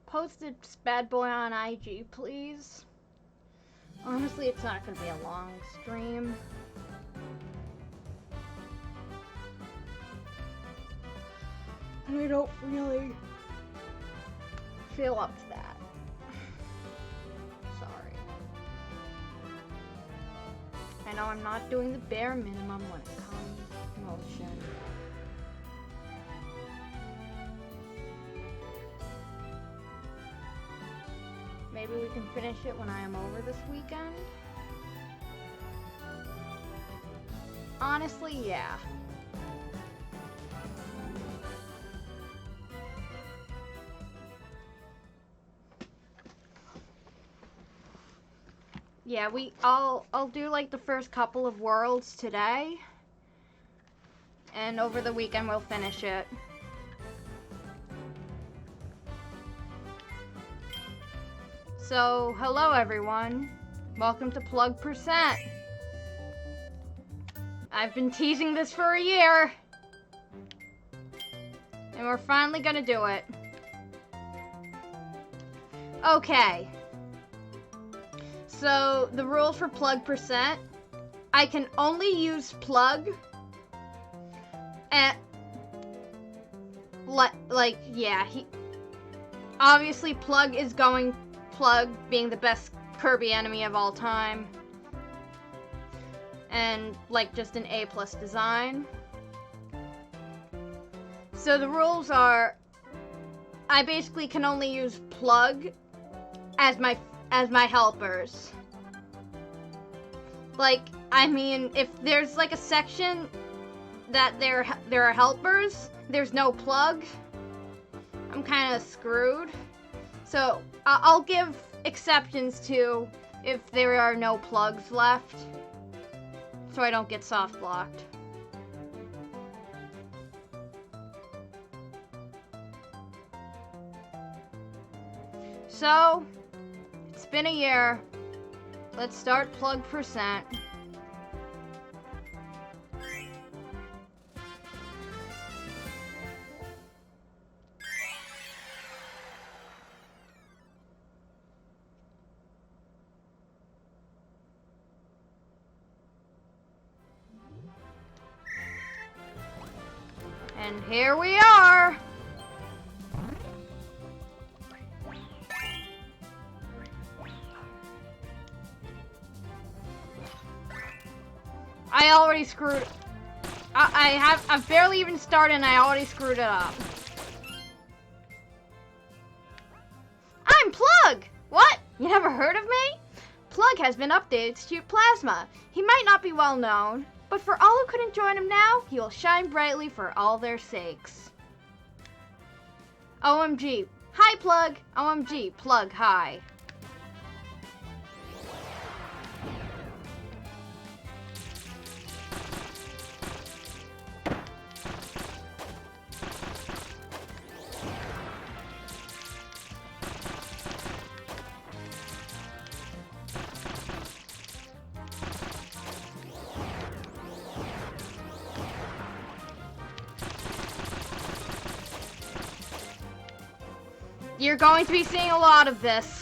Post this bad boy on IG, please. Honestly, it's not going to be a long stream. And I don't really feel up to that. Sorry. I know I'm not doing the bare minimum when it comes to promotion. Maybe we can finish it when I am over this weekend. Honestly, yeah. Yeah, I'll do like the first couple of worlds today. And over the weekend we'll finish it. So, hello everyone. Welcome to Plugg %. I've been teasing this for a year. And we're finally gonna do it. Okay. So, the rules for Plugg %. I can only use Plugg at obviously Plugg is going Plugg being the best Kirby enemy of all time. And, like, just an A+ design. So the rules are, I basically can only use Plugg as my helpers. Like, I mean, if there's, like, a section that there are helpers, there's no Plugg, I'm kind of screwed. So, I'll give exceptions to if there are no Pluggs left, so I don't get soft blocked. So, it's been a year. Let's start Plugg %. And here we are! I already screwed... I've barely even started and I already screwed it up. I'm Plugg! What? You never heard of me? Plugg has been updated to shoot plasma. He might not be well known, but for all who couldn't join him now, he will shine brightly for all their sakes. OMG. Hi, Plugg. OMG. Plugg, hi. You're going to be seeing a lot of this.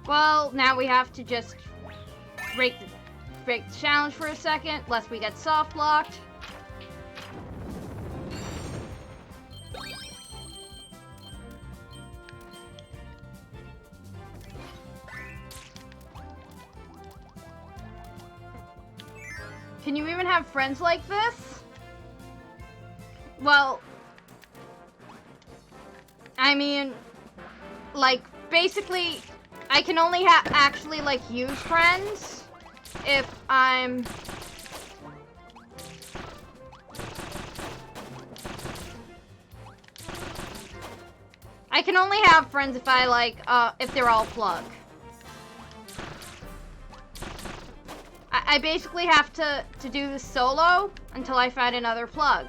Well, now we have to just break the challenge for a second, lest we get soft locked. Can you even have friends like this? Well, I mean, like, basically, I can only actually, like, use friends if I'm... I can only have friends if I, like, if they're all Plugg. I basically have to do this solo until I find another Plugg.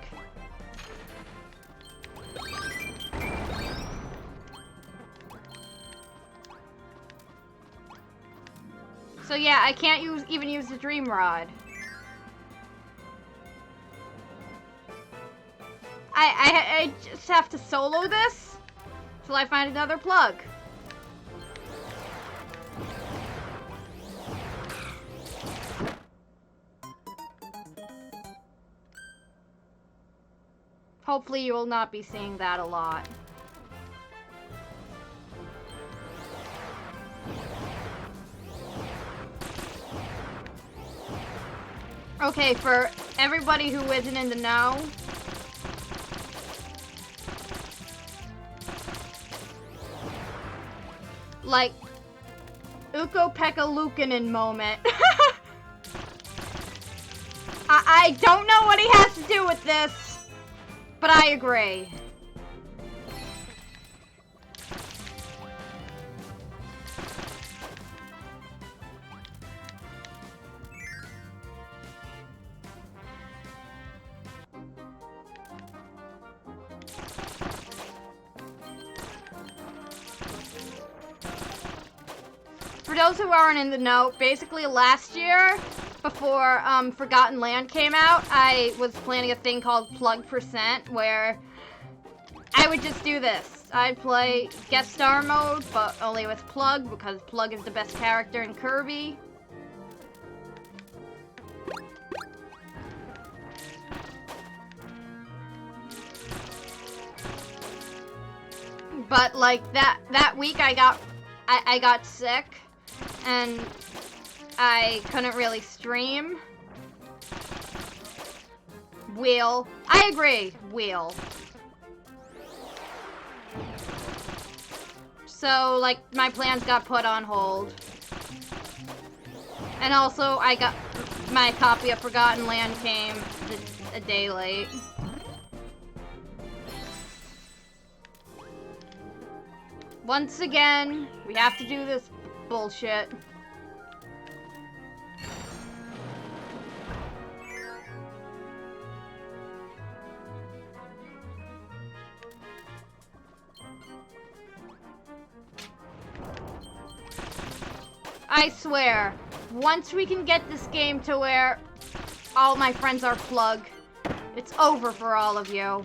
So yeah, I can't even use the Dream Rod. I just have to solo this till I find another Plugg. Hopefully you will not be seeing that a lot. Okay, for everybody who isn't in the know, like, Ukko-Pekka Luukkonen moment. I don't know what he has to do with this, but I agree. For those who aren't in the know, basically last year, before Forgotten Land came out, I was planning a thing called Plugg%, where I would just do this. I'd play guest star mode, but only with Plugg, because Plugg is the best character in Kirby. But like that week I got sick and I couldn't really stream. Wheel. I agree. Wheel. So like my plans got put on hold. And also I got my copy of Forgotten Land came a day late. Once again, we have to do this bullshit. I swear, once we can get this game to where all my friends are Plugg, it's over for all of you.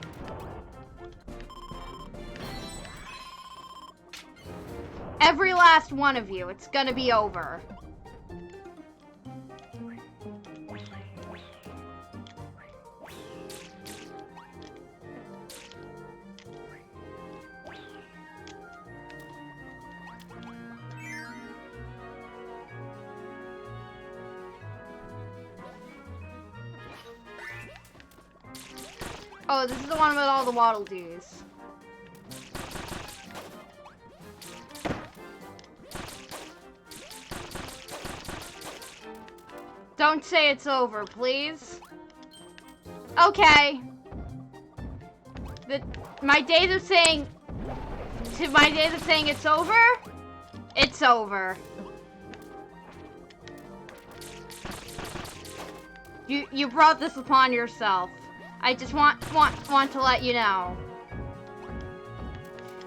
Every last one of you, it's gonna be over. Oh, this is the one with all the Waddle Dees. Don't say it's over, please. Okay. My days of saying it's over, it's over. You brought this upon yourself. I just want to let you know.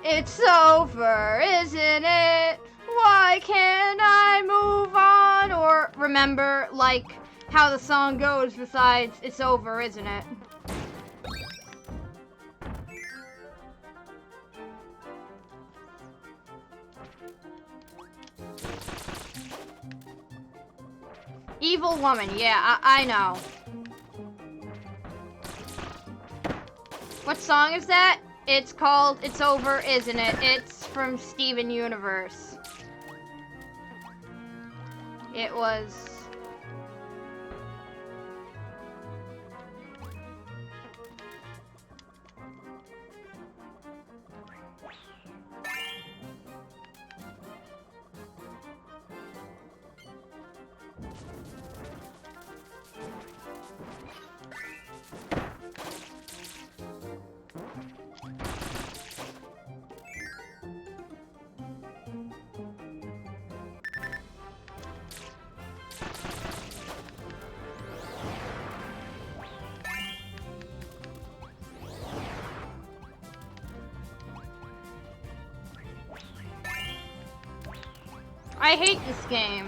It's over, isn't it? Why can't I move on? Or remember, like, how the song goes besides, it's over, isn't it? Evil woman, yeah, I know. What song is that? It's called It's Over, Isn't It? It's from Steven Universe. It was... I hate this game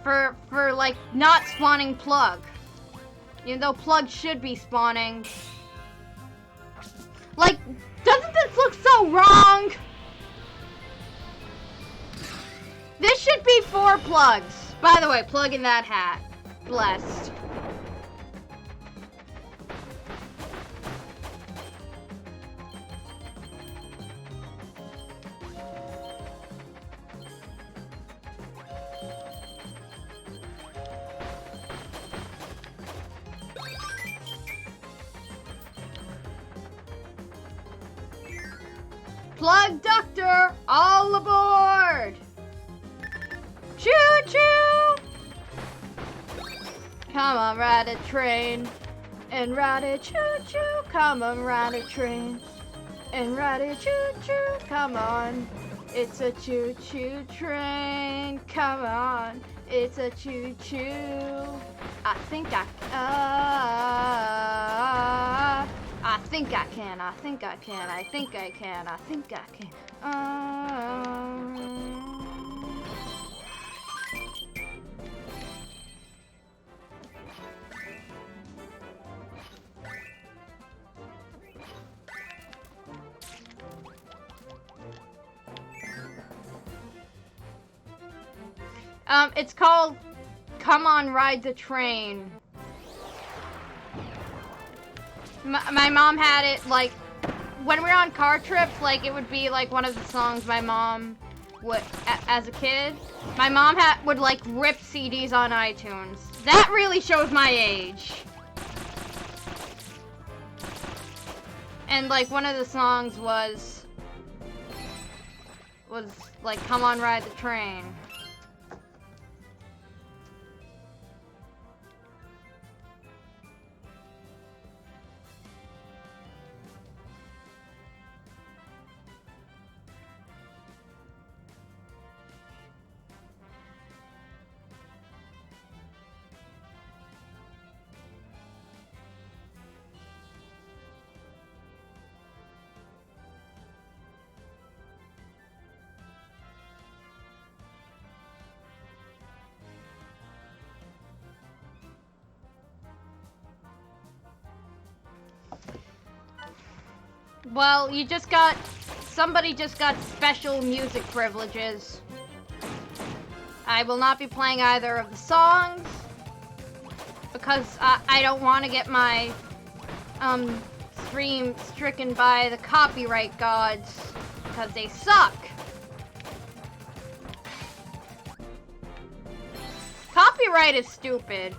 for like not spawning Plugg, even though Plugg should be spawning. Like, doesn't this look so wrong? This should be 4 Pluggs. By the way, Plugg in that hat. Blessed. Plugg Doctor, all aboard! Choo-choo! Come on, ride a train, and ride it choo-choo. Come on, ride a train, and ride it choo-choo. Come on, it's a choo-choo train. Come on, it's a choo-choo. I think I think I can, I think I can, I think I can, I think I can. It's called Come On Ride the Train. My mom had it, like, when we were on car trips, like, it would be, like, one of the songs my mom would, as a kid. My mom would, like, rip CDs on iTunes. That really shows my age. And, like, one of the songs was, like, Come On Ride the Train. Well, somebody just got special music privileges. I will not be playing either of the songs because I don't want to get my stream stricken by the copyright gods because they suck. Copyright is stupid.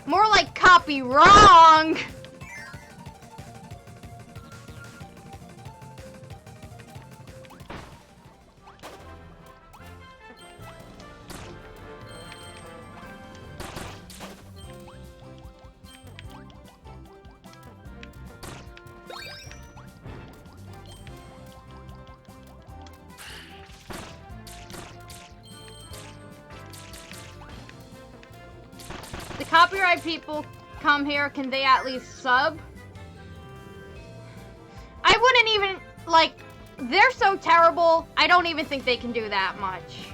More like copy wrong. Copyright people come here, can they at least sub? I wouldn't even, like, they're so terrible, I don't even think they can do that much.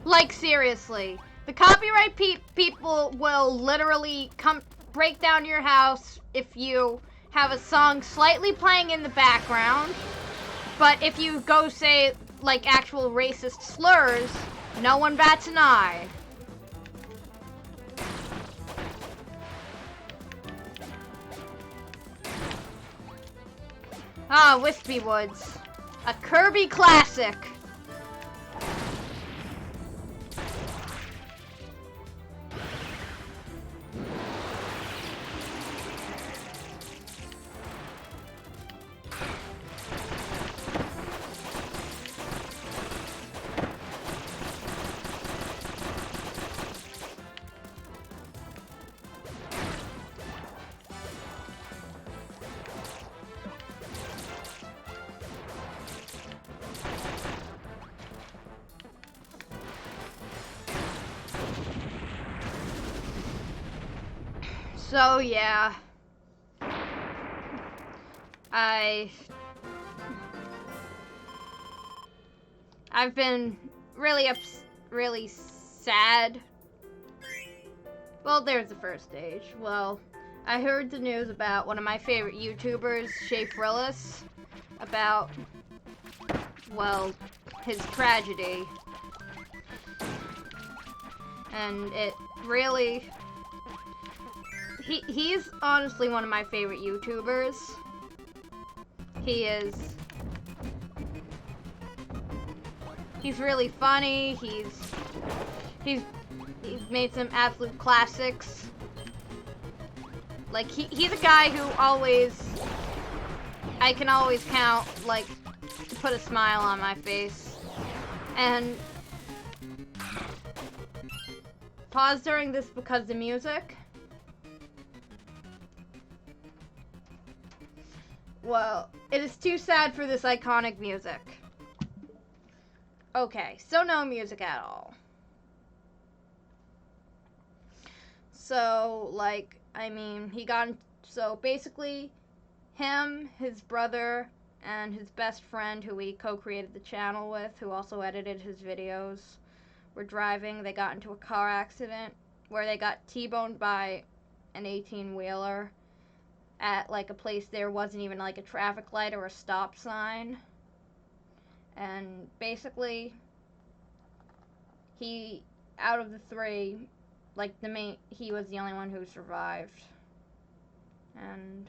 Like, seriously. The copyright people will literally come break down your house if you have a song slightly playing in the background. But if you go say, like, actual racist slurs, no one bats an eye. Ah, Wispy Woods. A Kirby classic. So yeah, I've been really sad. Well, there's the first stage. Well, I heard the news about one of my favorite YouTubers, Shay Frillis, about, well, his tragedy. And it really... He's honestly one of my favorite YouTubers. He's really funny. He's made some absolute classics. Like, he's a guy who I can always count, like, to put a smile on my face. And pause during this because the music. Well, it is too sad for this iconic music. Okay, so no music at all. So, like, I mean, so basically, him, his brother, and his best friend, who he co-created the channel with, who also edited his videos, were driving. They got into a car accident where they got T-boned by an 18-wheeler. At, like, a place there wasn't even, like, a traffic light or a stop sign. And basically, out of the three, like, he was the only one who survived. And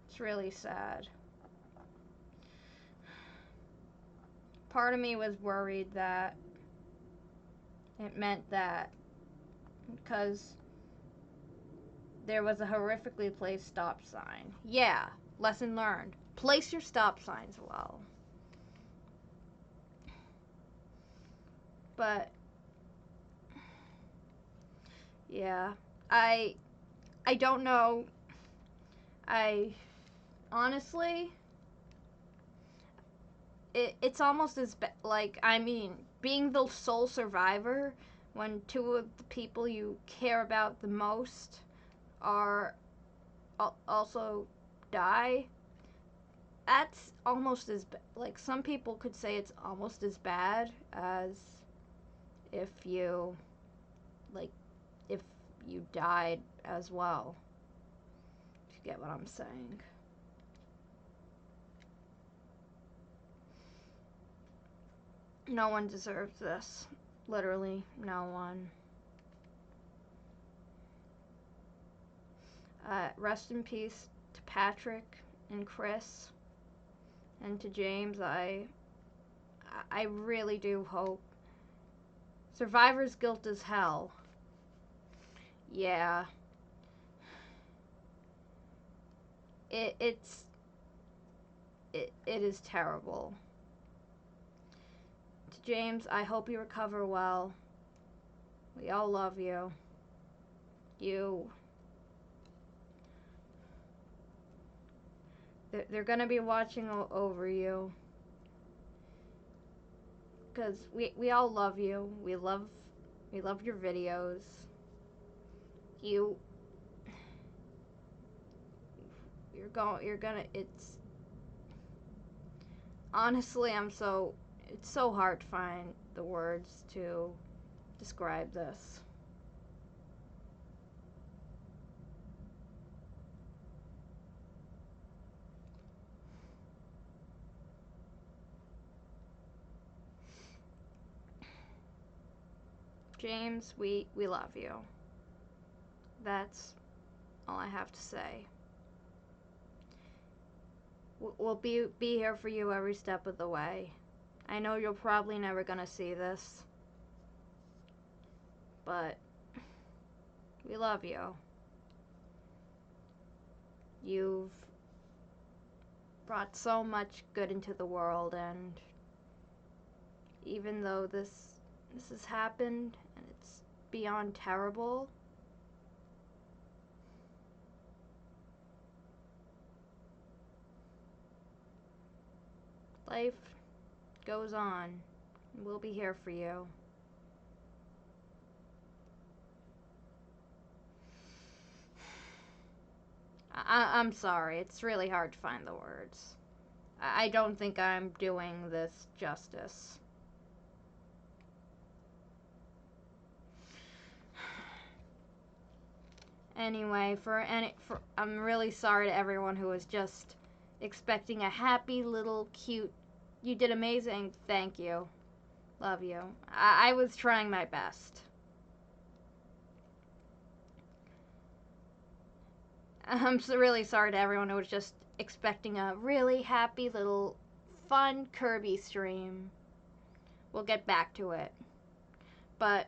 it's really sad. Part of me was worried that it meant that because there was a horrifically placed stop sign. Yeah, lesson learned. Place your stop signs well. But yeah, I don't know. Honestly, it's almost as like, I mean, being the sole survivor when two of the people you care about the most are also die. That's almost as like, some people could say it's almost as bad as if you died as well. If you get what I'm saying. No one deserves this. Literally, no one. Rest in peace to Patrick and Chris, and to James. I really do hope. Survivor's guilt is hell. Yeah. It is terrible. To James, I hope you recover well. We all love you. They're gonna be watching over you. Because we all love you. We love your videos. You're gonna, it's, honestly, it's so hard to find the words to describe this. James, we love you. That's all I have to say. We'll be here for you every step of the way. I know you're probably never gonna see this, but we love you. You've brought so much good into the world, and even though this has happened and it's beyond terrible, life goes on. We'll be here for you. I'm sorry, it's really hard to find the words. I don't think I'm doing this justice. Anyway, I'm really sorry to everyone who was just expecting a happy little cute, you did amazing, thank you, love you. I was trying my best. I'm really sorry to everyone who was just expecting a really happy little fun Kirby stream. We'll get back to it. But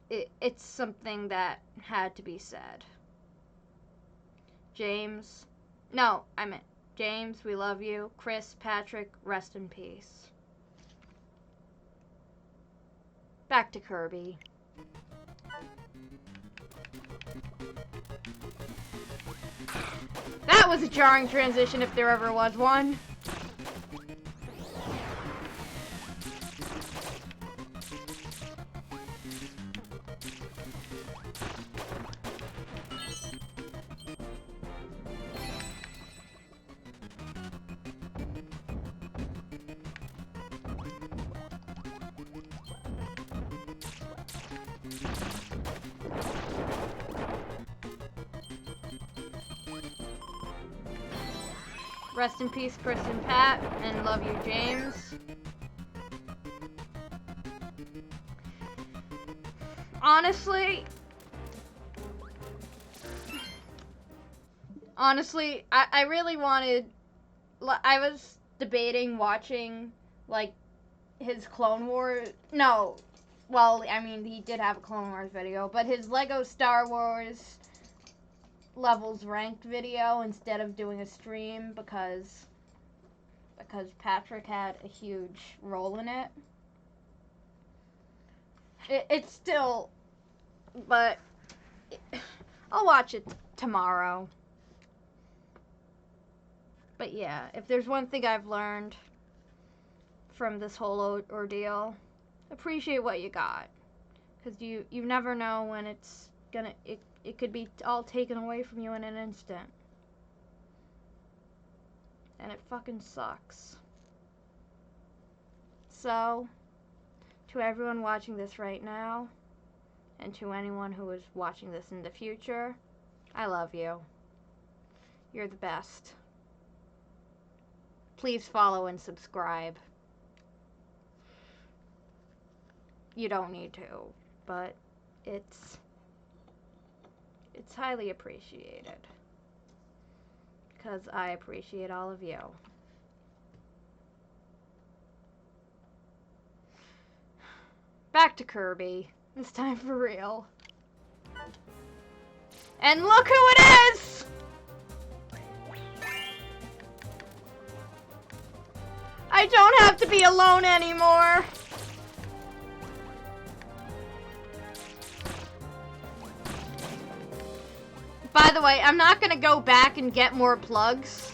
it's something that had to be said. James, we love you. Chris, Patrick, rest in peace. Back to Kirby. That was a jarring transition if there ever was one. Rest in peace, Chris and Pat, and love you, James. Honestly, I really wanted, I was debating watching, like, his Clone Wars, no, well, I mean, he did have a Clone Wars video, but his Lego Star Wars levels ranked video instead of doing a stream because Patrick had a huge role in it. It's still, but I'll watch it tomorrow. But yeah, if there's one thing I've learned from this whole ordeal, appreciate what you got, because you never know when it's gonna, it could be all taken away from you in an instant. And it fucking sucks. So, to everyone watching this right now, and to anyone who is watching this in the future, I love you. You're the best. Please follow and subscribe. You don't need to, but it's highly appreciated, because I appreciate all of you. Back to Kirby. This time for real. And look who it is! I don't have to be alone anymore. By the way, I'm not gonna go back and get more plugs,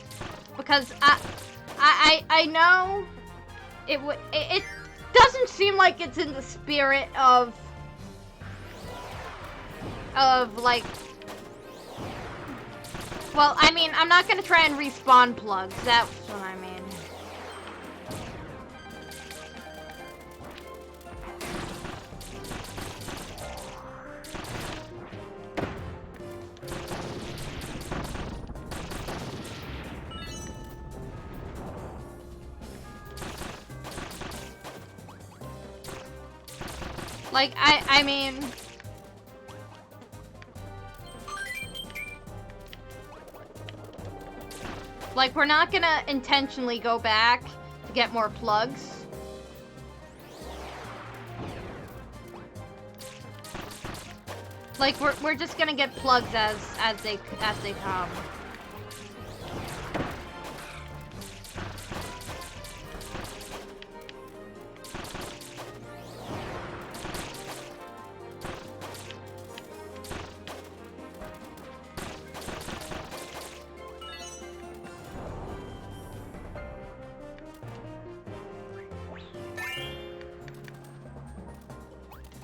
because I know it doesn't seem like it's in the spirit of like, well, I mean, I'm not gonna try and respawn plugs, that's what I mean. Like, I mean... Like, we're not gonna intentionally go back to get more plugs. Like, we're just gonna get plugs as they come.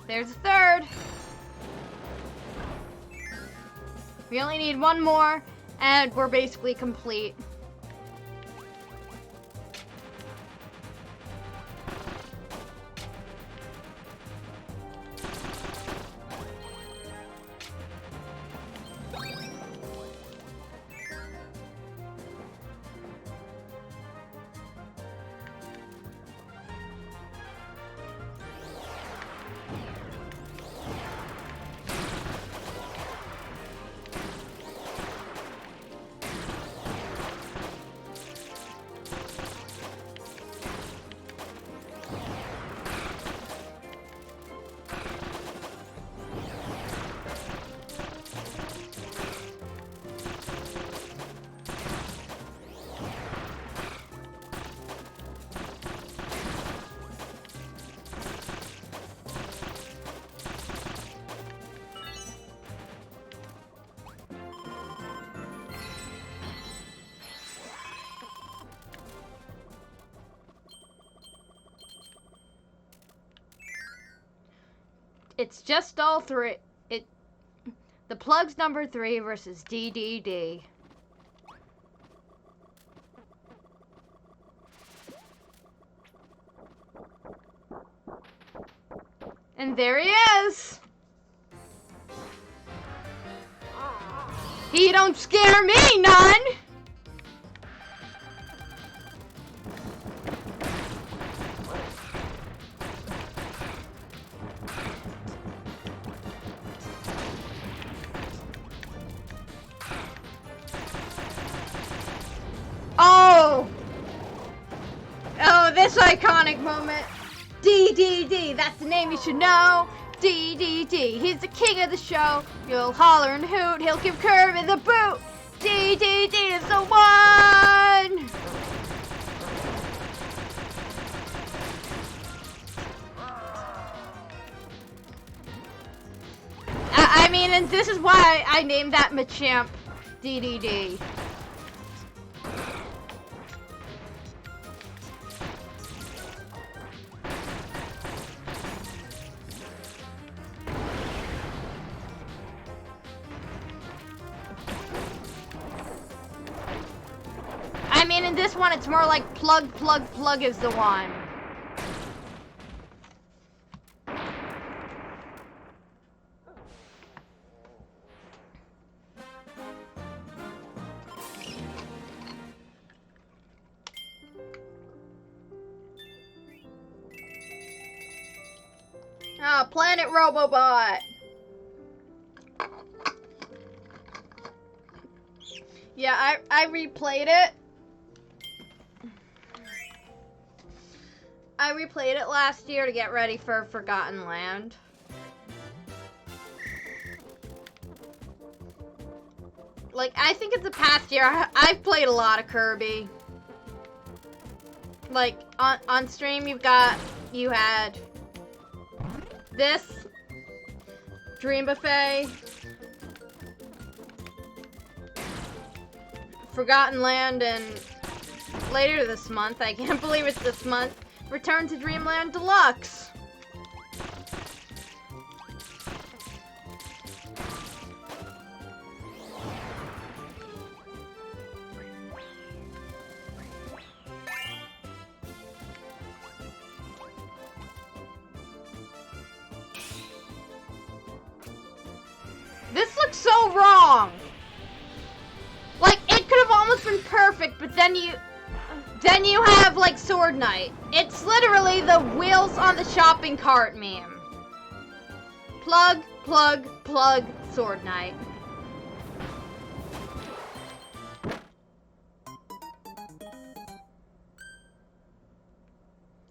There's a third. We only need one more, and we're basically complete. It's just all three. The Plugg's number 3 versus DDD. And there he is. He don't scare me none. Oh, this iconic moment. DDD, that's the name you should know. DDD, he's the king of the show. You'll holler and hoot, he'll give Kirby the boot. DDD is the one. I mean, and this is why I named that Machamp DDD. I mean, in this one, it's more like Plugg, Plugg, Plugg is the one. Oh, Planet Robobot. Yeah, I replayed it. I replayed it last year to get ready for Forgotten Land. Like, I think it's the past year, I've played a lot of Kirby. Like, on stream you had this, Dream Buffet, Forgotten Land, and later this month, I can't believe it's this month, Return to Dreamland Deluxe. This looks so wrong. Like, it could have almost been perfect, but then you have, like, Sword Knight. It's literally the wheels on the shopping cart meme. Plugg, Plugg, Plugg, Sword Knight.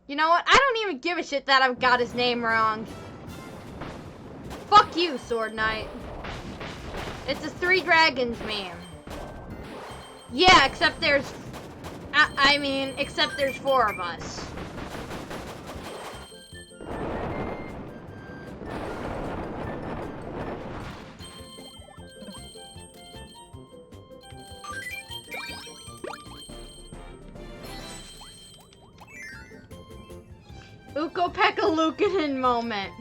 You know what? I don't even give a shit that I've got his name wrong. Fuck you, Sword Knight. It's a Three Dragons meme. Yeah, except there's... except there's 4 of us. Ukko-Pekka-Lukanen moment.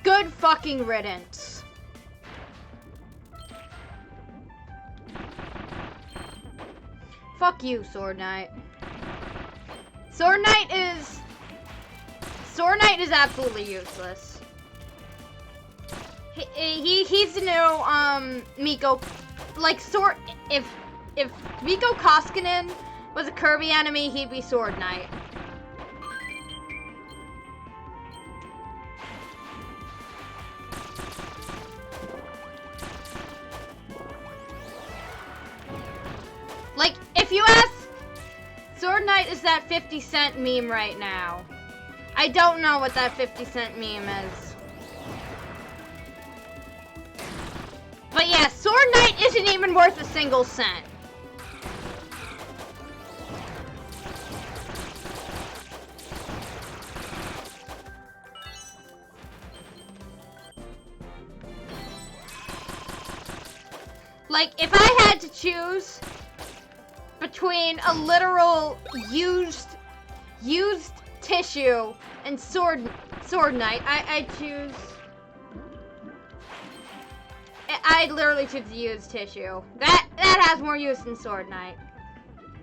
Good fucking riddance. Fuck you, Sword Knight. Sword Knight is absolutely useless. He's the new Mikko. Like if Mikko Koskinen was a Kirby enemy, he'd be Sword Knight. Like, if you ask, Sword Knight is that 50 Cent meme right now. I don't know what that 50 Cent meme is. But yeah, Sword Knight isn't even worth a single cent. Like, if I had to choose between a literal used tissue and Sword Knight, I'd choose... I'd literally choose the used tissue. That has more use than Sword Knight.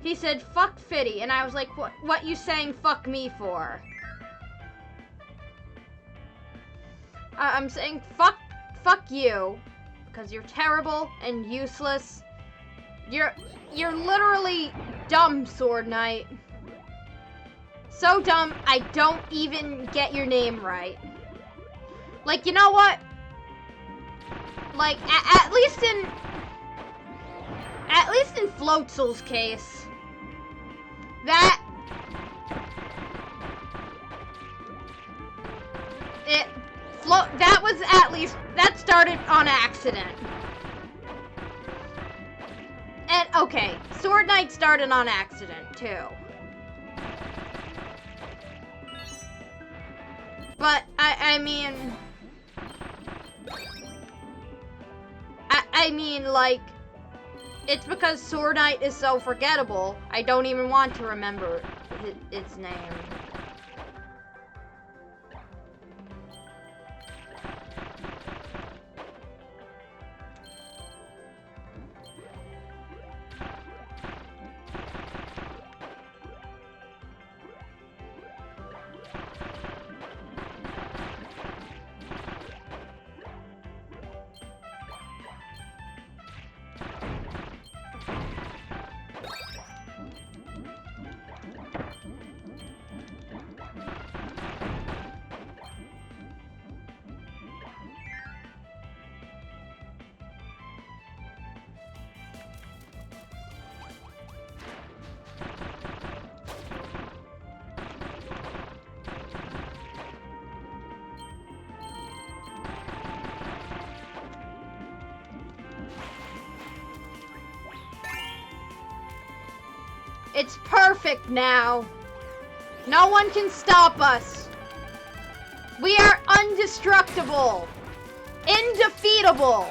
He said, fuck Fitty, and I was like, what you saying fuck me for? I'm saying fuck you, because you're terrible and useless. You're literally dumb, Sword Knight. So dumb, I don't even get your name right. Like, you know what? Like, at least in Floatzel's case, that was at least, that started on accident. And okay, Sword Knight started on accident too. But I mean, like, it's because Sword Knight is so forgettable, I don't even want to remember its name. It's perfect now. No one can stop us. We are indestructible. Indefeatable.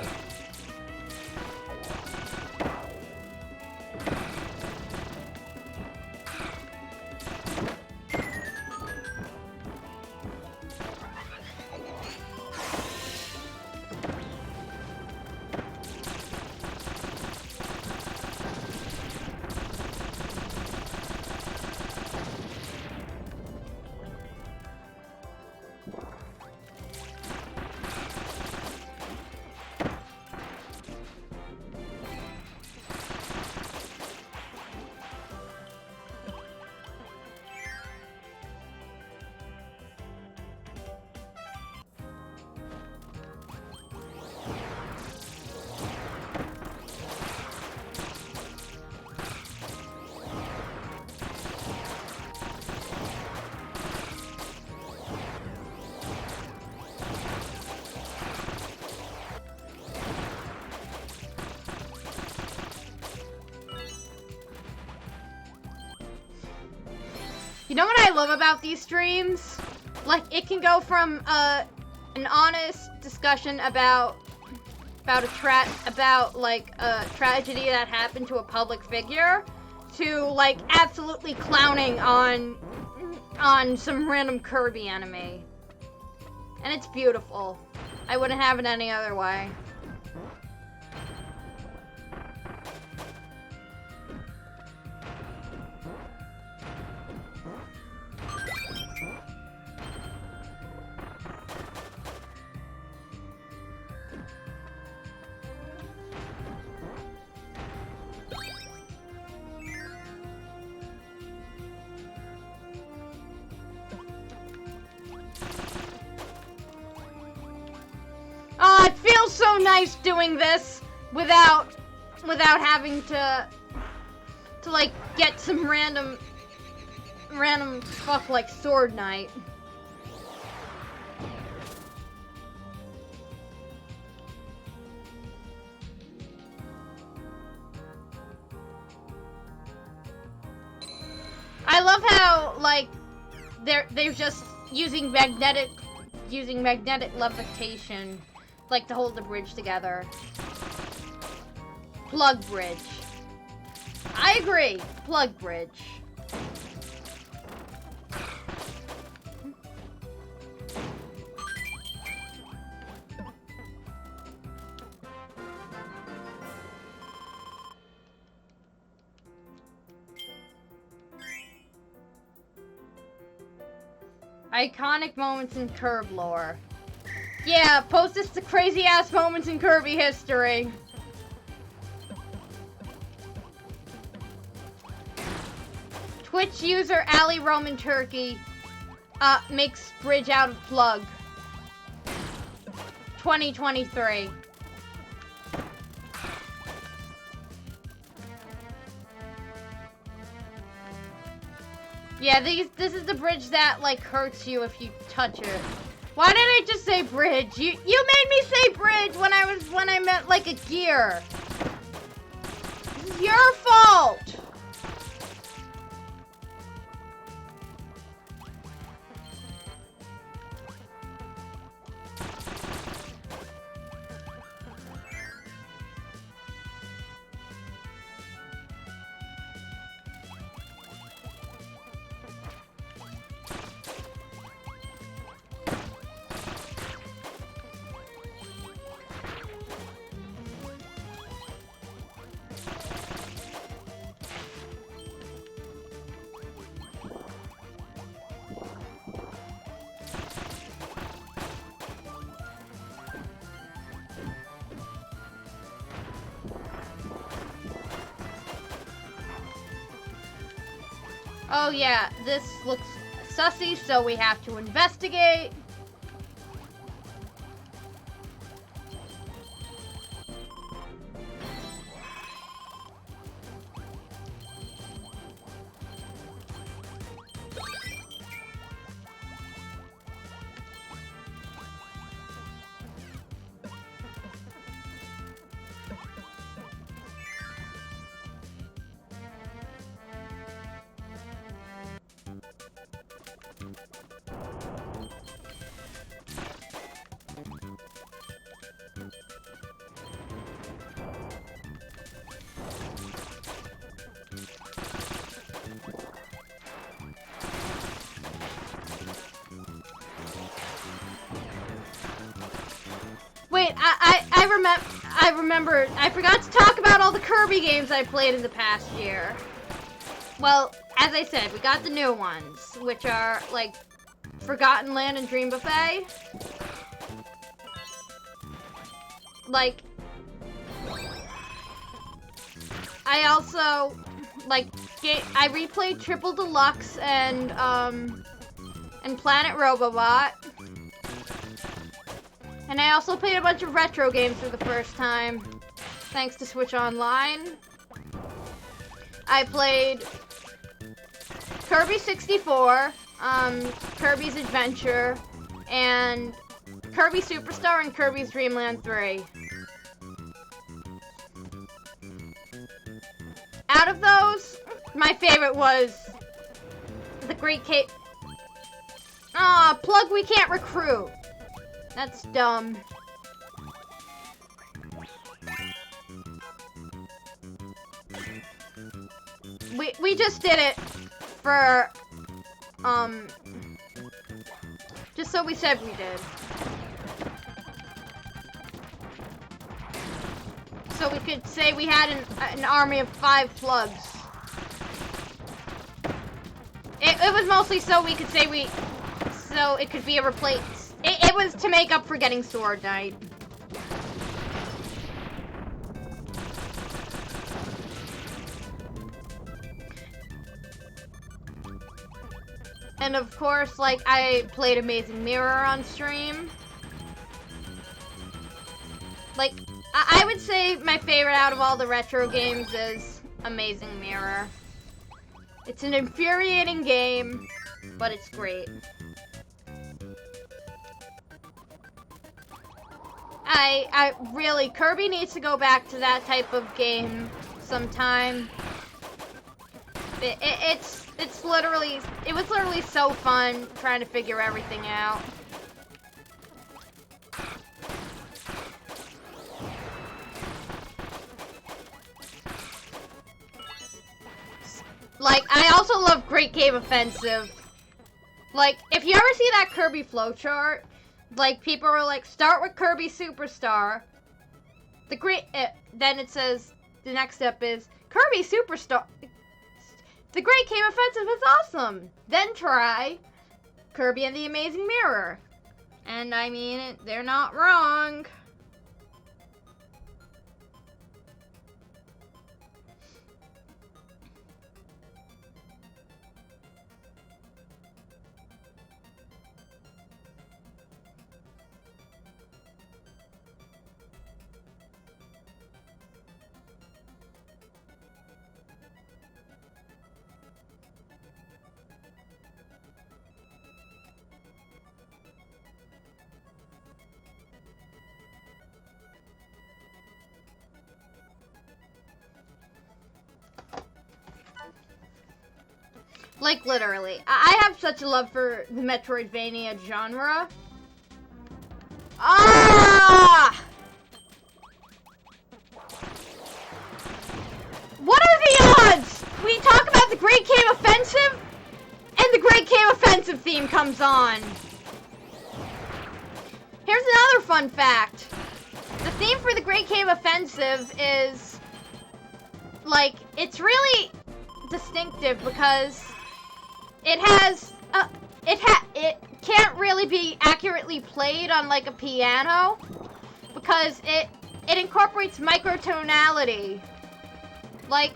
know what I love about these streams? Like, it can go from an honest discussion about a tragedy that happened to a public figure to like absolutely clowning on some random Kirby anime. And it's beautiful. I wouldn't have it any other way. Oh, it feels so nice doing this without having to like get some random fuck like Sword Knight. I love how like they're just using magnetic levitation like to hold the bridge together. Plugg bridge. I agree. Plugg bridge. Iconic moments in Kirby lore. Yeah, post us the crazy ass moments in Kirby history. Twitch user Ali Roman Turkey makes bridge out of Plugg. 2023. Yeah, this is the bridge that like hurts you if you touch it. Why did I just say bridge? You made me say bridge when I meant like a gear. This is your fault. Oh yeah, this looks sussy, so we have to investigate. Wait, I remembered. I forgot to talk about all the Kirby games I played in the past year. Well, as I said, we got the new ones, which are like Forgotten Land and Dream Buffet. Like, I also I replayed Triple Deluxe and Planet Robobot. And I also played a bunch of retro games for the first time, thanks to Switch Online. I played Kirby 64, Kirby's Adventure, and Kirby Superstar and Kirby's Dream Land 3. Out of those, my favorite was the Great Cave. Ah, Plugg, we can't recruit. That's dumb. We just did it for, just so we said we did. So we could say we had an army of 5 Pluggs. It was mostly so we could say so it could be a replace. It was to make up for getting Sword Knight. And of course, like, I played Amazing Mirror on stream. Like, I would say my favorite out of all the retro games is Amazing Mirror. It's an infuriating game, but it's great. I really, Kirby needs to go back to that type of game sometime. It was literally so fun trying to figure everything out. Like, I also love Great Cave Offensive. Like, if you ever see that Kirby flowchart, like, people are like, start with Kirby Superstar. Then it says, the next step is, Kirby Superstar. The Great Cave Offensive is awesome. Then try Kirby and the Amazing Mirror. And I mean, they're not wrong. Like, literally. I have such a love for the Metroidvania genre. Ah! What are the odds? We talk about the Great Cave Offensive, and the Great Cave Offensive theme comes on. Here's another fun fact. The theme for the Great Cave Offensive is, like, it's really distinctive because it can't really be accurately played on like a piano because it incorporates microtonality. Like,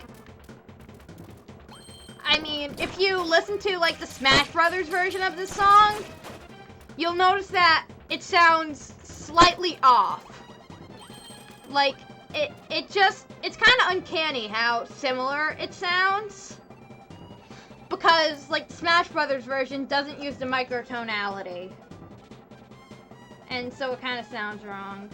I mean, if you listen to like the Smash Brothers version of this song, you'll notice that it sounds slightly off. Like, it's kind of uncanny how similar it sounds. Because, like, the Smash Brothers version doesn't use the microtonality. And so it kind of sounds wrong.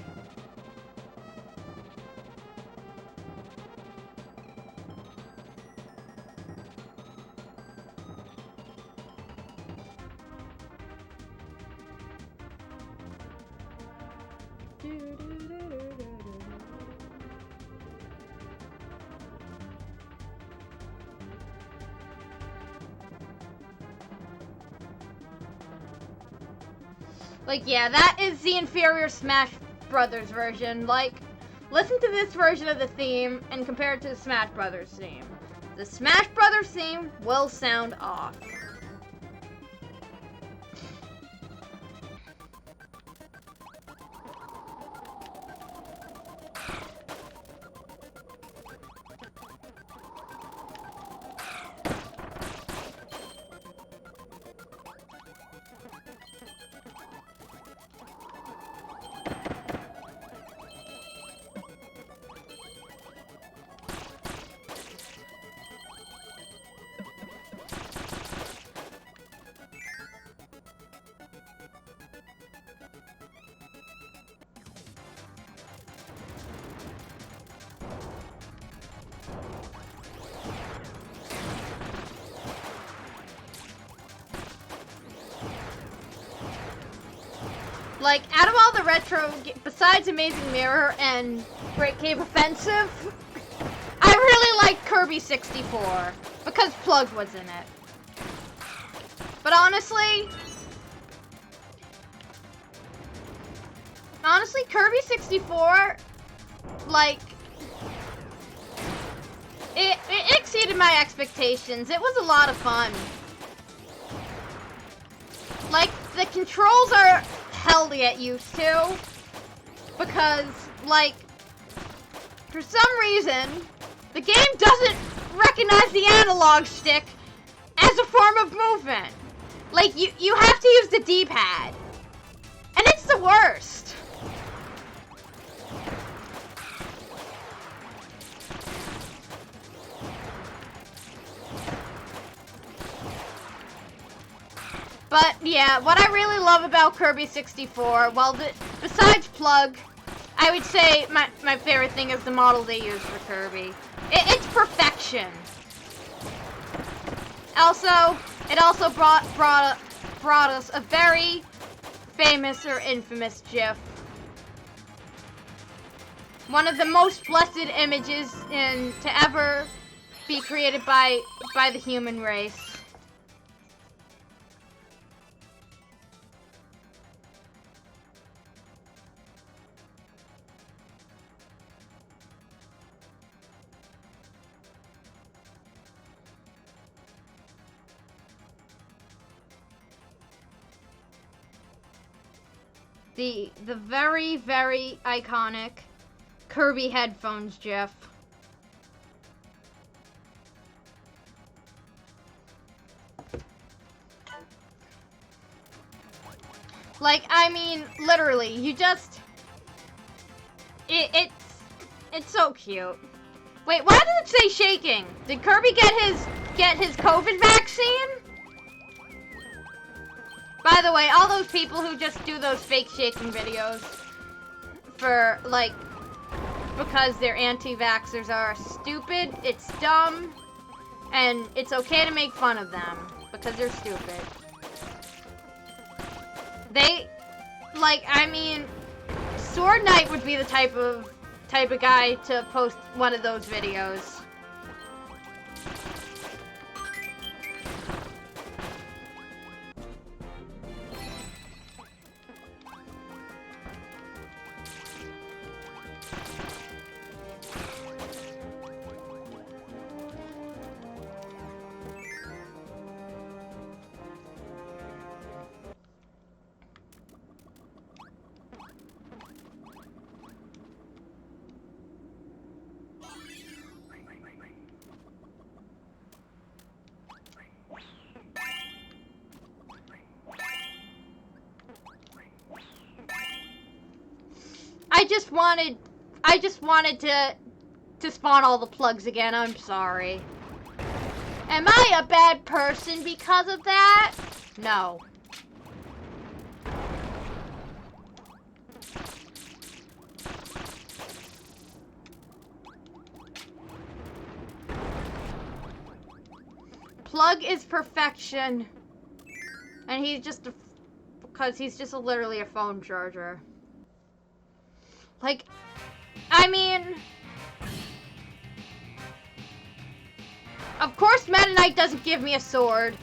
Like, yeah, that is the inferior Smash Brothers version. Like, listen to this version of the theme and compare it to the Smash Brothers theme. The Smash Brothers theme will sound off. Like, out of all the retro, besides Amazing Mirror and Great Cave Offensive, I really like Kirby 64 because Plugg was in it. But honestly, Kirby 64, like, it exceeded my expectations. It was a lot of fun. Like, the controls are hell to get used to, because, like, for some reason, the game doesn't recognize the analog stick as a form of movement. Like, you have to use the D-pad, and it's the worst. But, yeah, what I really love about Kirby 64, well, besides Plugg, I would say my favorite thing is the model they use for Kirby. It's perfection. Also, it also brought us a very famous or infamous GIF. One of the most blessed images to ever be created by the human race. The very, very iconic Kirby headphones GIF. Like, I mean, literally, you just... It's so cute. Wait, why did it say shaking? Did Kirby get his COVID vaccine? By the way, all those people who just do those fake shaking videos for, like, because they're anti-vaxxers are stupid, it's dumb, and it's okay to make fun of them because they're stupid. Like, I mean, Sword Knight would be the type of guy to post one of those videos. I just wanted to spawn all the plugs again. I'm sorry. Am I a bad person because of that? No. Plugg is perfection. And he's just literally a phone charger. Like, I mean, of course Meta Knight doesn't give me a sword,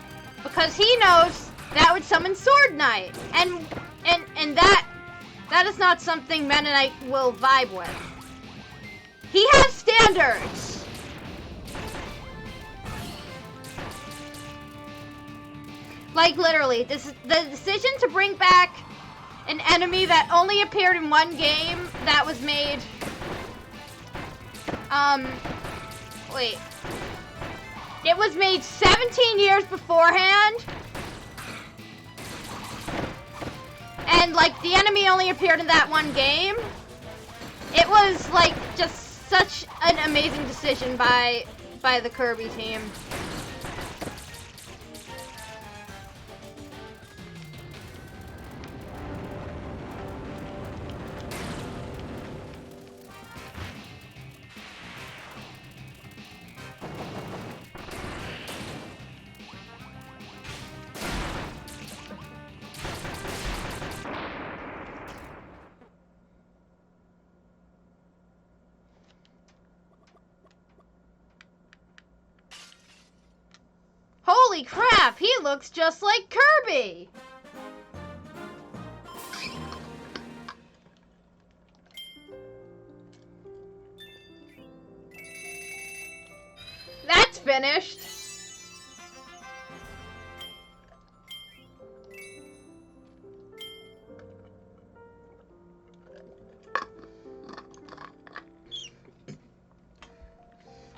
because he knows that would summon Sword Knight, and that is not something Meta Knight will vibe with. He has standards. Like, literally, the decision to bring back an enemy that only appeared in one game that was made, wait. It was made 17 years beforehand. And, like, the enemy only appeared in that one game. It was, like, just such an amazing decision by the Kirby team. Holy crap, he looks just like Kirby! That's finished.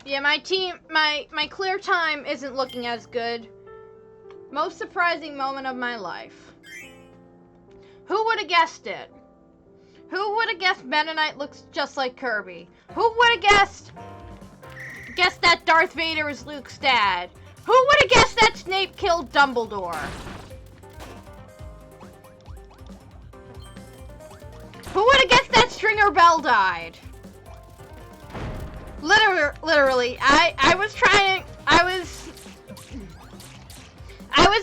Yeah, my clear time isn't looking as good. Most surprising moment of my life. Who would have guessed it? Who would have guessed Mennonite looks just like Kirby? Who would have guessed that Darth Vader is Luke's dad? Who would have guessed that Snape killed Dumbledore? Who would have guessed that Stringer Bell died? Literally, I was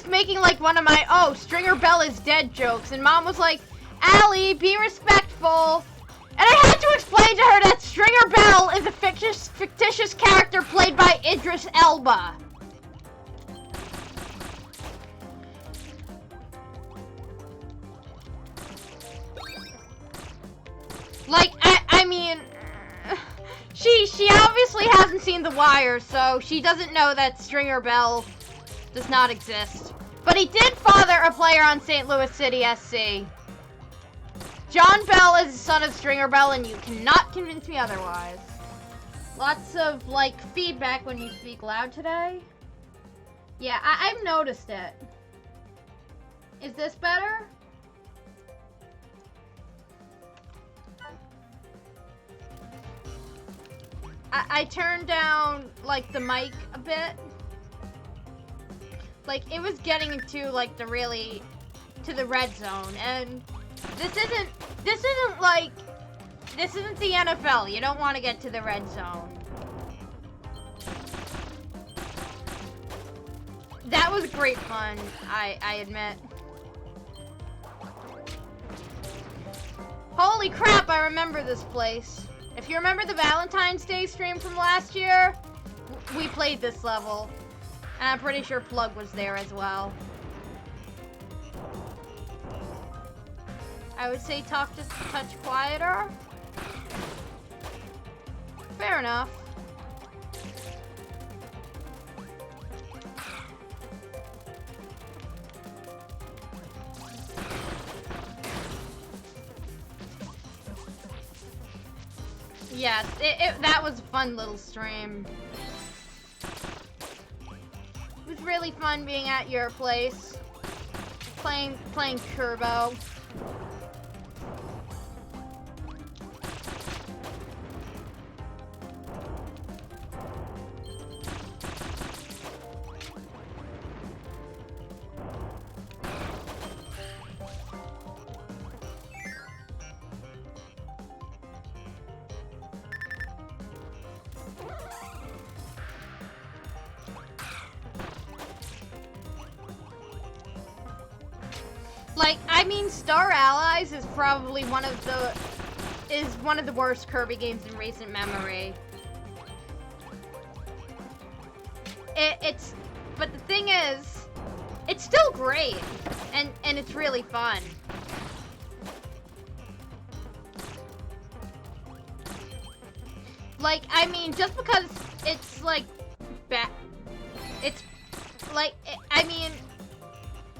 making like one of my, oh, Stringer Bell is dead jokes, and Mom was like, Allie, be respectful. And I had to explain to her that Stringer Bell is a fictitious character played by Idris Elba. Like, I mean, she obviously hasn't seen The Wire, so she doesn't know that Stringer Bell does not exist. But he did father a player on St. Louis City SC. John Bell is the son of Stringer Bell, and you cannot convince me otherwise. Lots of, like, feedback when you speak loud today. Yeah, I've noticed it. Is this better? I turned down, like, the mic a bit. Like, it was getting into, like, the red zone, and this isn't the NFL. You don't want to get to the red zone. That was great fun, I admit. Holy crap, I remember this place. If you remember the Valentine's Day stream from last year, we played this level. And I'm pretty sure Plugg was there as well. I would say talk just a touch quieter. Fair enough. Yes, that was a fun little stream. It was really fun being at your place, playing Turbo. Like, I mean, Star Allies is probably one of the worst Kirby games in recent memory. But the thing is, it's still great, and it's really fun. Like, I mean, just because it's like it's like, I mean,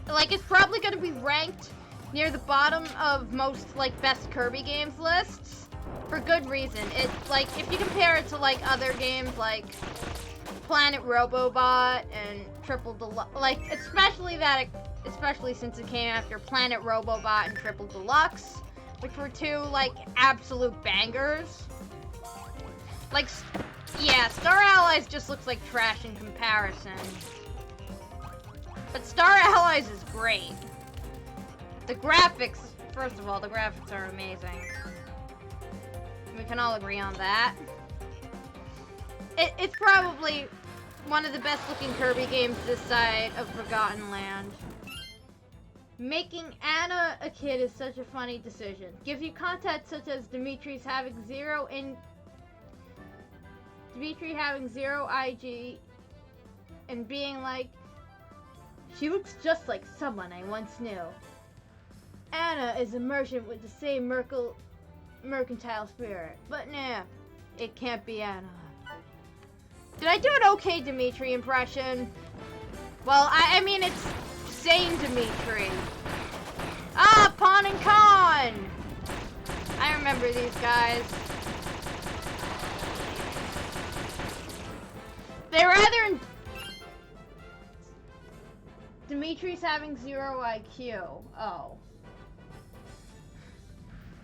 like, it's probably gonna be ranked near the bottom of most, like, best Kirby games lists for good reason. It's like, if you compare it to, like, other games like Planet Robobot and Triple Deluxe, like, especially since it came after Planet Robobot and Triple Deluxe, which were two, like, absolute bangers. Like, yeah, Star Allies just looks like trash in comparison. But Star Allies is great. The graphics, first of all, the graphics are amazing. We can all agree on that. It's probably one of the best looking Kirby games this side of Forgotten Land. Making Anna a kid is such a funny decision. Gives you content such as Dimitri having zero IG and being like, She looks just like someone I once knew. Anna is a merchant with the same mercantile spirit, but nah, it can't be Anna. Did I do an okay Dimitri impression? Well, I mean, it's sane Dimitri. Ah, Pon and Con! I remember these guys. They were either in... Dimitri's having 0 IQ. Oh.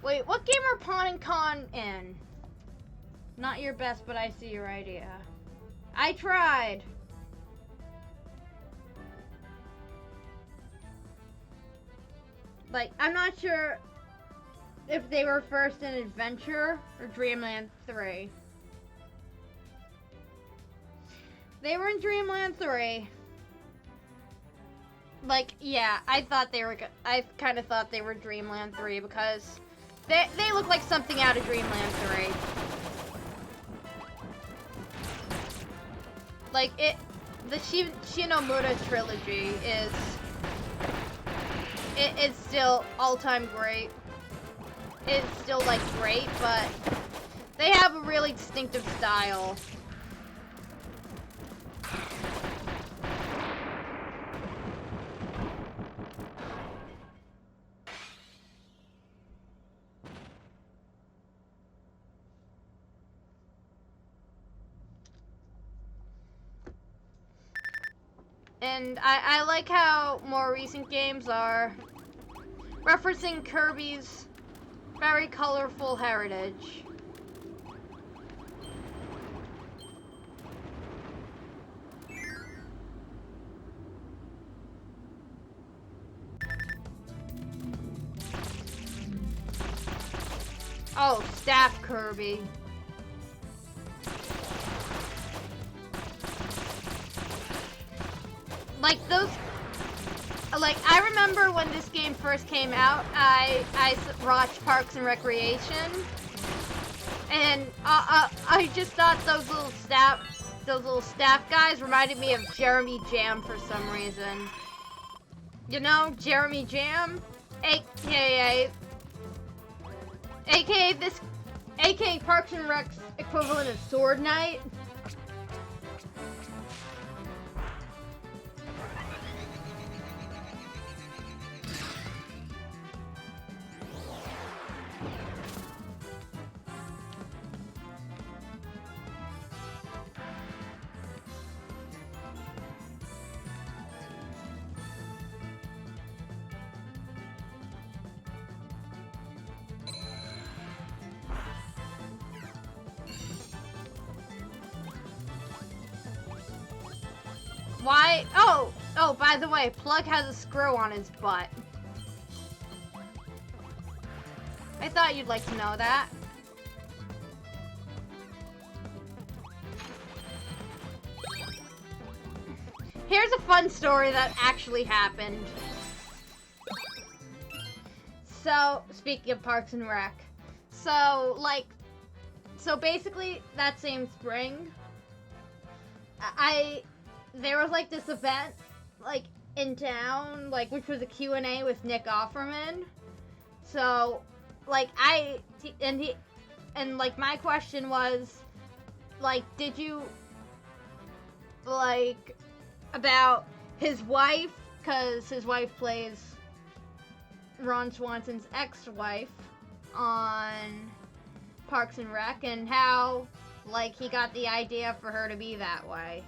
Wait, what game are Pon and Con in? Not your best, but I see your idea. I tried. Like, I'm not sure if they were first in Adventure or Dreamland 3. They were in Dreamland 3. Like, yeah, I kind of thought they were Dreamland 3 because they look like something out of Dreamland 3. Like, the Shinomura trilogy it's still all-time great. It's still, like, great, but they have a really distinctive style. And I like how more recent games are referencing Kirby's very colorful heritage. Oh, Staff Kirby. Like those, like I remember when this game first came out, I watched Parks and Recreation, and I just thought those little staff guys reminded me of Jeremy Jam for some reason. You know, Jeremy Jam, aka Parks and Rec's equivalent of Sword Knight. Why? Oh, by the way, Plugg has a screw on his butt. I thought you'd like to know that. Here's a fun story that actually happened. So, speaking of Parks and Rec. So basically, that same spring, there was, like, this event, like, in town, like, which was a Q&A with Nick Offerman. So, like, my question was, like, did you, like, about his wife, because his wife plays Ron Swanson's ex-wife on Parks and Rec, and how, like, he got the idea for her to be that way.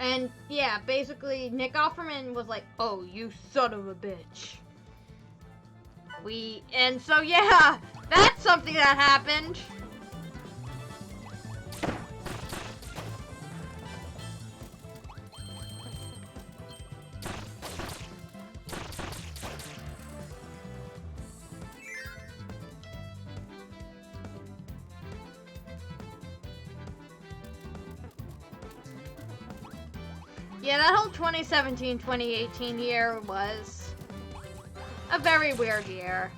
And, yeah, basically, Nick Offerman was like, oh, you son of a bitch. And so, yeah, that's something that happened. Yeah, that whole 2017-2018 year was a very weird year.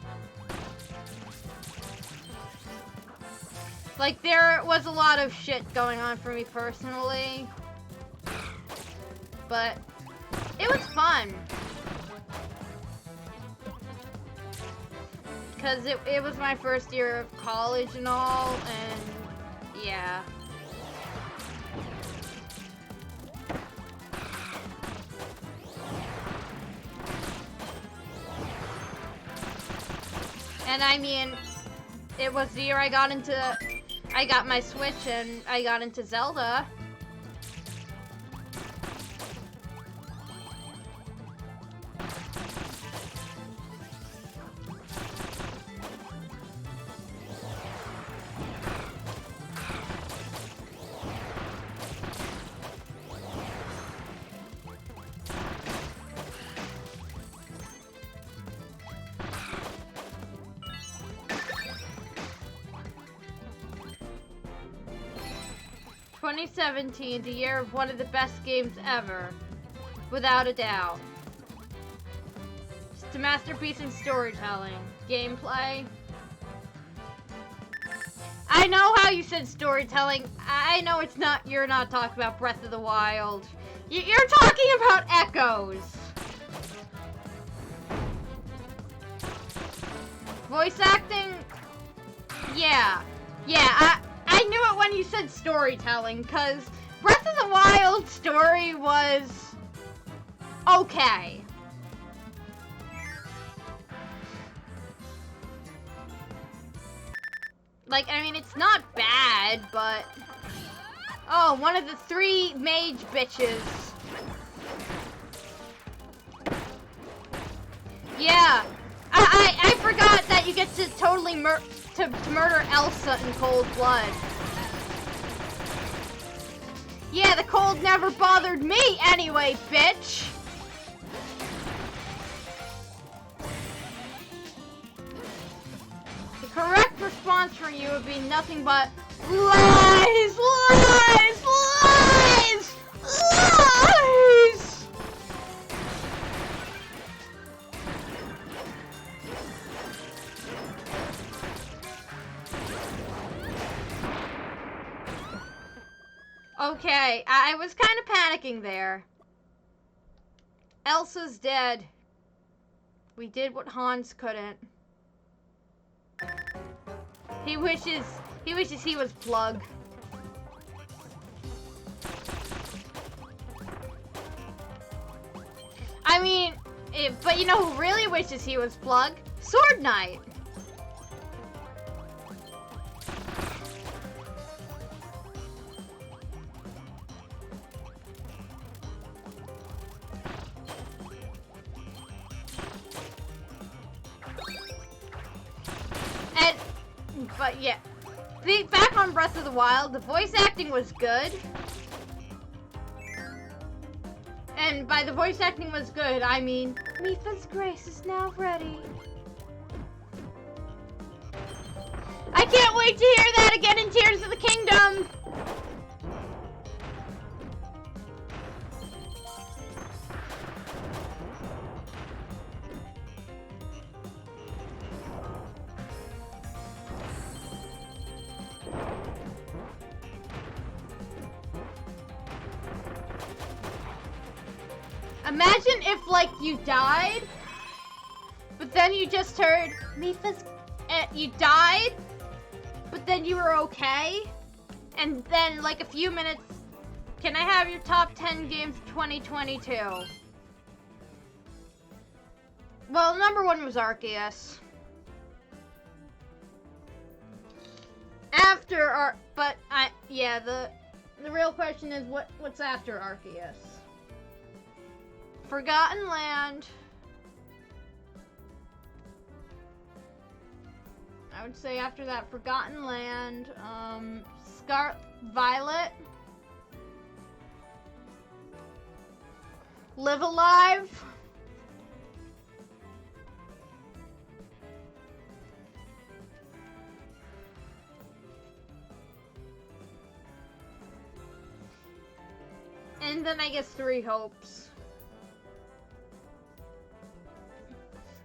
Like, there was a lot of shit going on for me personally. but it was fun. Because it was my first year of college and all, and yeah. And I mean, it was the year I got my Switch and I got into Zelda. "2017, the year of one of the best games ever, without a doubt. Just a masterpiece in storytelling, gameplay." I know how you said storytelling. I know it's not. You're not talking about Breath of the Wild. You're talking about Echoes. Voice acting. Yeah. I knew it when you said storytelling, because Breath of the Wild story was okay. Like, I mean, it's not bad, but... Oh, one of the 3 mage bitches. Yeah. I forgot that you get to totally murder Elsa in cold blood. Yeah, the cold never bothered me anyway, bitch! The correct response for you would be nothing but lies, lies, lies, lies! Okay, I was kind of panicking there. Elsa's dead. We did what Hans couldn't. He wishes he was Plugg. I mean, but you know who really wishes he was Plugg? Sword Knight. But yeah, back on Breath of the Wild, the voice acting was good. And by the voice acting was good, I mean, Mipha's grace is now ready. I can't wait to hear that again in Tears of the Kingdom! Imagine if, like, you died, but then you just heard, Mipha's, you died, but then you were okay, and then, like, a few minutes, can I have your top 10 games of 2022? Well, number 1 was Arceus. Yeah, the real question is, what's after Arceus? Forgotten Land. I would say after that, Forgotten Land, Violet, Live Alive, and then I guess 3 Hopes.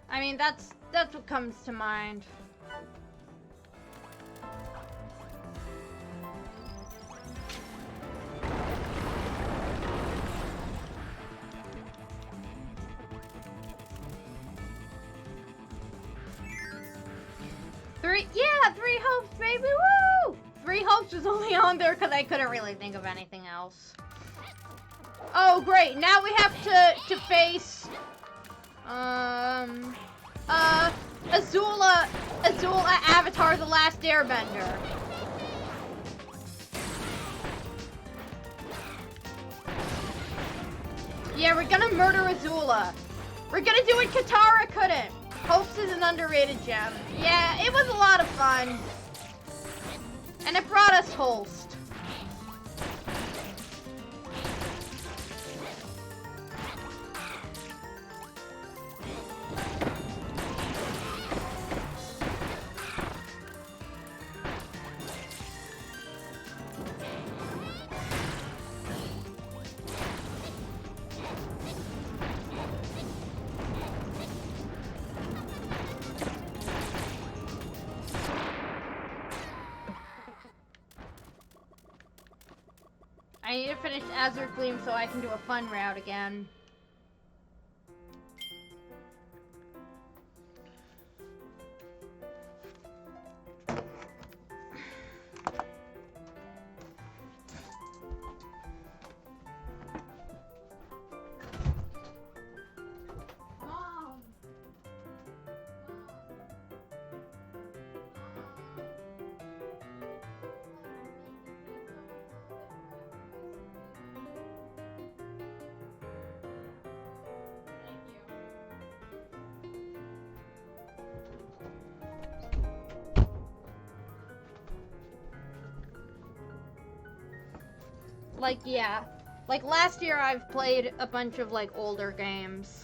I mean, that's what comes to mind. Three hopes, baby, woo! Three hopes was only on there because I couldn't really think of anything else. Oh, great, now we have to face, Azula Avatar: The Last Airbender. Yeah, we're gonna murder Azula. We're gonna do what Katara couldn't. Hopes is an underrated gem. Yeah, it was a lot of fun. And it brought us Holst. I need to finish Azure Gleam so I can do a fun route again. Like, yeah. Like, last year I've played a bunch of, like, older games.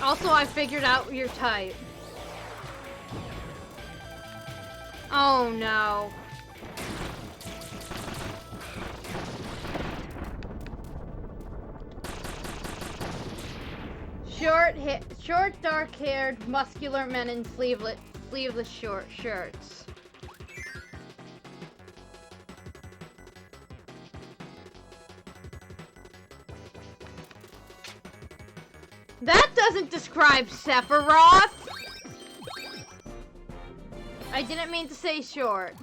Also, I figured out your type. Oh no. Short, dark-haired, muscular men in sleeveless short shirts. That doesn't describe Sephiroth! I didn't mean to say short.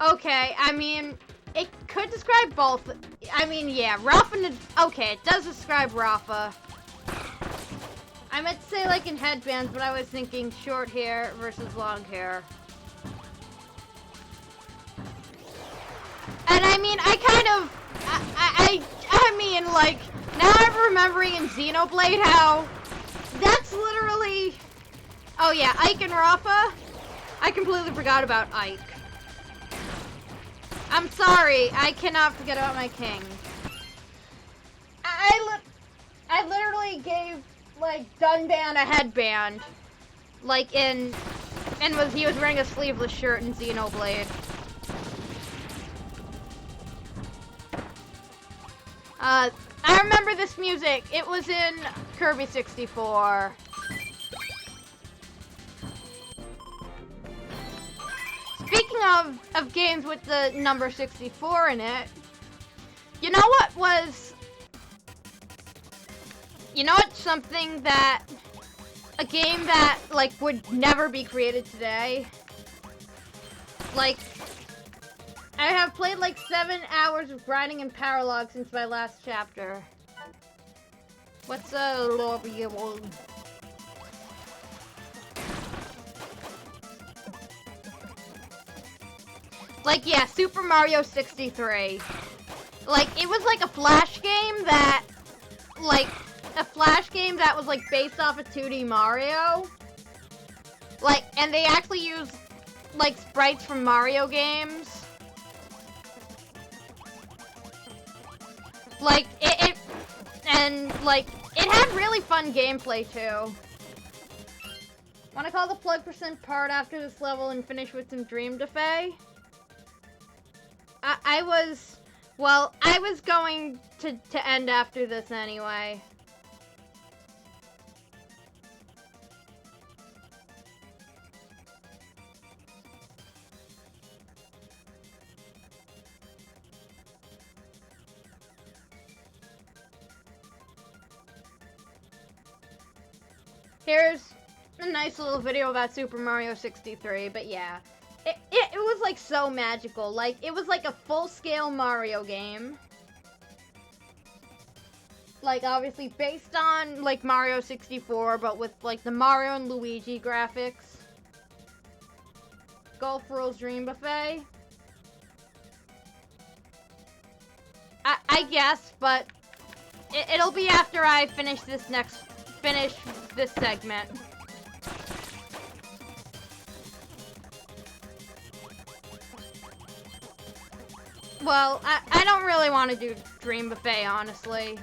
Okay, I mean, it could describe both. I mean, yeah, Rafa, okay, it does describe Rafa. I meant to say, like, in headbands, but I was thinking short hair versus long hair. And I mean, I mean, like, now I'm remembering in Xenoblade how that's literally, oh yeah, Ike and Rafa. I completely forgot about Ike. I'm sorry, I cannot forget about my king. I literally gave, like, Dunban a headband, like, he was wearing a sleeveless shirt in Xenoblade. I remember this music. It was in Kirby 64. Speaking of games with the number 64 in it, you know what's something that, a game that, like, would never be created today? Like, I have played like 7 hours of grinding and paralog since my last chapter. What's a lobby? Like, yeah, Super Mario 63. Like, it was like a Flash game that, was like based off of 2D Mario. Like, and they actually used like sprites from Mario games. Like, it had really fun gameplay, too. Want to call the Plugg percent part after this level and finish with some Dream Buffet? I was going to end after this anyway. Here's a nice little video about Super Mario 63, but yeah. It was like so magical. Like, it was like a full-scale Mario game. Like, obviously based on like Mario 64, but with like the Mario and Luigi graphics. Golf Rules Dream Buffet. I guess, but it'll be after I finish this segment. Well, I don't really want to do Dream Buffet, honestly.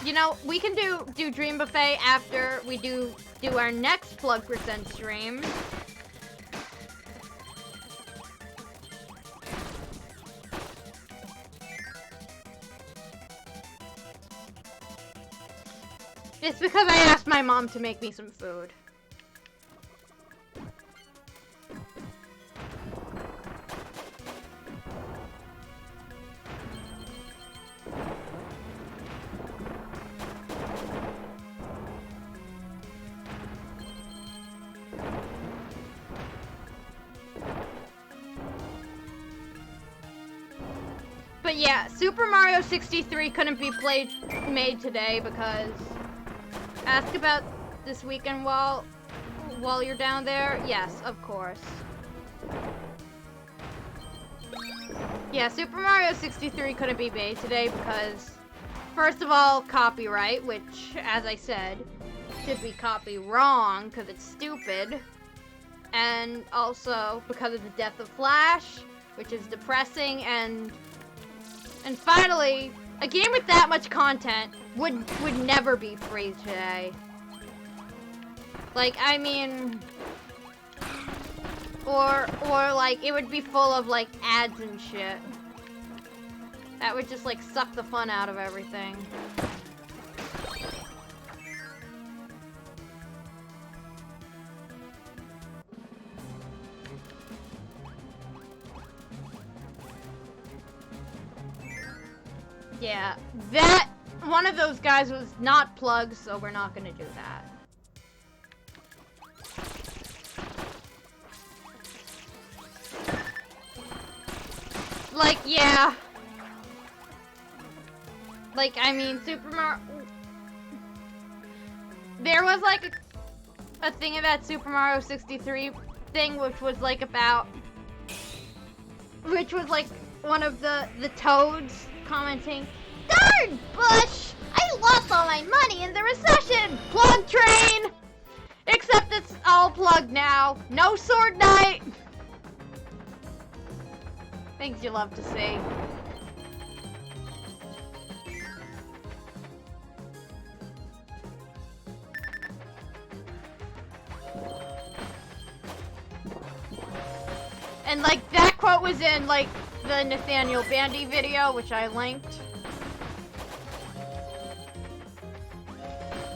You know, we can do Dream Buffet after we do our next Plugg percent stream. It's because I asked my mom to make me some food. But yeah, Super Mario 63 couldn't be made today because ask about this weekend while you're down there. Yes, of course. Yeah, Super Mario 63 couldn't be made today because first of all, copyright, which as I said, should be copy wrong because it's stupid. And also because of the death of Flash, which is depressing, and finally, a game with that much content would never be free today. Like, I mean, or like it would be full of like ads and shit. That would just like suck the fun out of everything. Yeah, that one of those guys was not Plugg, so we're not gonna do that. Like, yeah. Like, I mean, Super Mario... There was, like, a thing about Super Mario 63 thing, which was, like, about... Which was, like, one of the Toads commenting, "Darn, Bush! I lost all my money in the recession! Plugg train!" Except it's all plugged now. No Sword Knight! Things you love to see. And, like, that quote was in, like, the Nathaniel Bandy video, which I linked.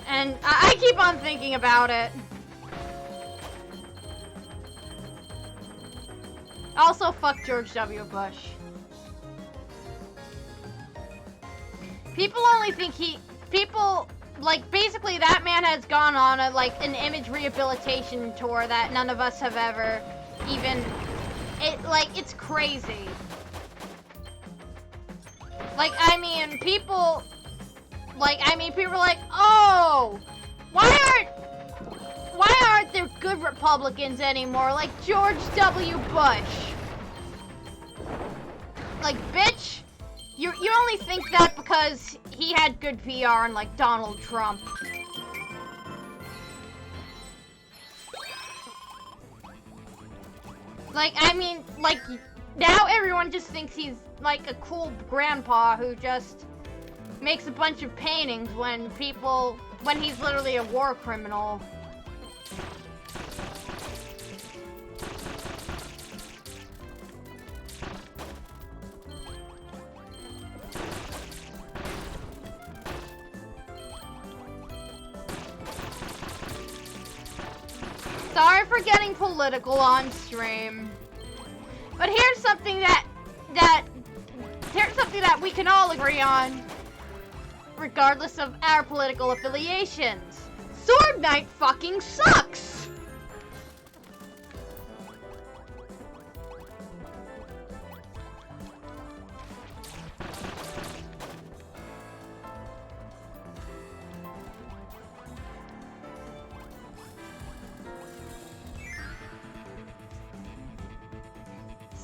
And I keep on thinking about it. Also, fuck George W. Bush. People only think people, like, basically that man has gone on a, like, an image rehabilitation tour that none of us have ever even, it's crazy. Like, I mean, people are like, oh, why aren't there good Republicans anymore, like George W. Bush? Like, bitch, you only think that because he had good PR and, like, Donald Trump. Like, I mean, like, now everyone just thinks he's, like, a cool grandpa who just makes a bunch of paintings when he's literally a war criminal. Sorry for getting political on stream. But here's something that we can all agree on, regardless of our political affiliations. Sword Knight fucking sucks!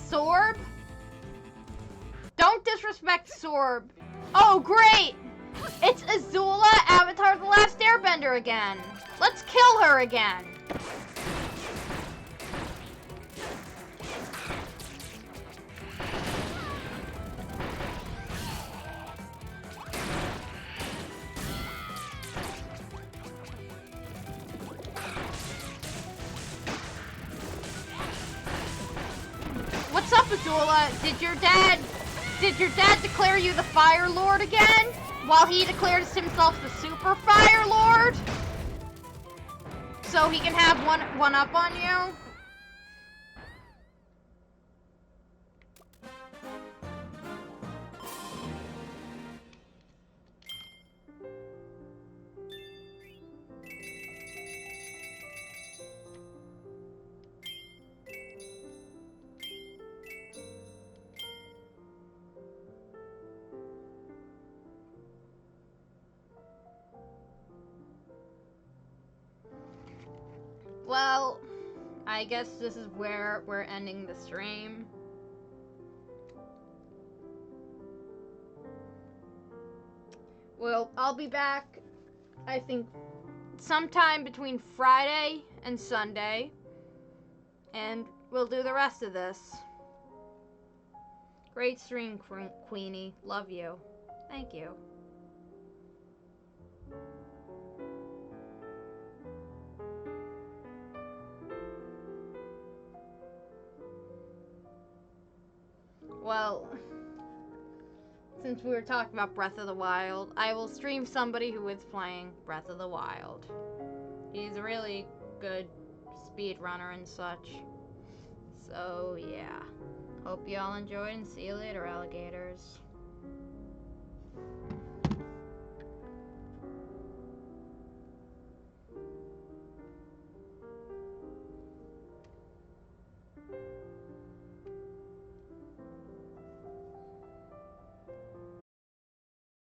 Sorb? Don't disrespect Sorb. Oh, great! It's Azula, Avatar the Last Airbender again. Let's kill her again. What's up, Azula? Did your dad declare you the Fire Lord again? While he declares himself the Super Fire Lord? So he can have one up on you? Well, I guess this is where we're ending the stream. Well, I'll be back, I think, sometime between Friday and Sunday, and we'll do the rest of this. Great stream, Queenie. Love you. Thank you. Well, since we were talking about Breath of the Wild, I will stream somebody who is playing Breath of the Wild. He's a really good speedrunner and such. So, yeah. Hope you all enjoyed, and see you later, alligators.